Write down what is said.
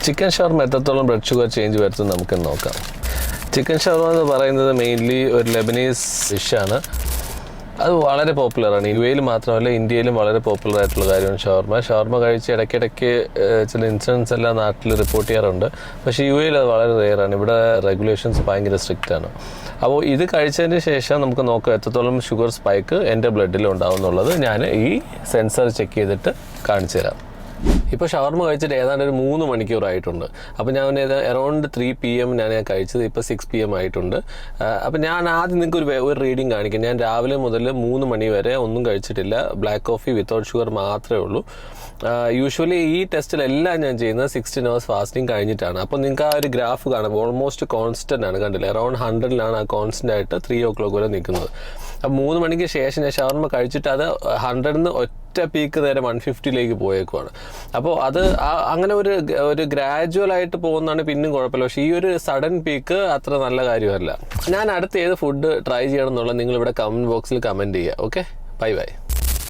Chicken ഷവർമ എത്രത്തോളം blood sugar change വരുത്തും നമുക്ക് നോക്കാം. ചിക്കൻ ഷവർമ എന്ന് പറയുന്നത് മെയിൻലി ഒരു ലെബനീസ് ഡിഷാണ്. അത് വളരെ പോപ്പുലറാണ്. യു എയിൽ മാത്രമല്ല ഇന്ത്യയിലും വളരെ പോപ്പുലർ ആയിട്ടുള്ള കാര്യമാണ് ഷവർമ കഴിച്ച് ഇടയ്ക്കിടയ്ക്ക് ചില ഇൻസിഡൻസ് എല്ലാം നാട്ടിൽ റിപ്പോർട്ട് ചെയ്യാറുണ്ട്. പക്ഷേ യു എയിൽ അത് വളരെ റെയറാണ്. ഇവിടെ റെഗുലേഷൻസ് ഭയങ്കര സ്ട്രിക്റ്റ് ആണ്. അപ്പോൾ ഇത് കഴിച്ചതിന് ശേഷം നമുക്ക് നോക്കാം എത്രത്തോളം ഷുഗർ സ്പൈക്ക് എൻ്റെ ബ്ലഡിൽ ഉണ്ടാവും എന്നുള്ളത് ഞാൻ ഈ സെൻസർ ചെക്ക് ചെയ്തിട്ട് കാണിച്ചു തരാം. ഇപ്പോൾ ഷവർമ കഴിച്ചിട്ട് ഏതാണ്ട് ഒരു 3 മണിക്കൂറായിട്ടുണ്ട്. അപ്പോൾ ഞാൻ അറൗണ്ട് 3 PM ഞാൻ കഴിച്ചത്. ഇപ്പോൾ 6 PM ആയിട്ടുണ്ട്. അപ്പോൾ ഞാൻ ആദ്യം നിങ്ങൾക്ക് ഒരു റീഡിങ് കാണിക്കാം. ഞാൻ രാവിലെ മുതൽ 3 മണി വരെ ഒന്നും കഴിച്ചിട്ടില്ല. ബ്ലാക്ക് കോഫി വിത്തൗട്ട് ഷുഗർ മാത്രമേ ഉള്ളൂ. യൂഷ്വലി ഈ ടെസ്റ്റിലെല്ലാം ഞാൻ ചെയ്യുന്നത് 16 hours ഫാസ്റ്റിംഗ് കഴിഞ്ഞിട്ടാണ്. അപ്പോൾ നിങ്ങൾക്ക് ആ ഒരു ഗ്രാഫ് കാണാം. ഓൾമോസ്റ്റ് കോൺസ്റ്റൻ്റ് ആണ്, കണ്ടില്ല? അറൗണ്ട് 100ലാണ് ആ കോൺസ്റ്റൻ്റ് ആയിട്ട് 3 o'clock വരെ നിൽക്കുന്നത്. അപ്പോൾ 3 മണിക്ക് ശേഷം ഞാൻ ഷവർമ കഴിച്ചിട്ട് അത് 100-ന്ന് ഒറ്റ പീക്ക് നേരെ 150ലേക്ക് പോയേക്കുവാണ്. അപ്പോൾ അത് അങ്ങനെ ഒരു ഗ്രാജുവൽ ആയിട്ട് പോകുന്നതാണ് പിന്നും കുഴപ്പമില്ല. പക്ഷേ ഈ ഒരു സഡൻ പീക്ക് അത്ര നല്ല കാര്യമല്ല. ഞാൻ അടുത്ത ഏത് ഫുഡ് ട്രൈ ചെയ്യണം എന്നുള്ളത് നിങ്ങളിവിടെ കമൻറ്റ് ബോക്സിൽ കമൻറ്റ് ചെയ്യുക. Okay, by.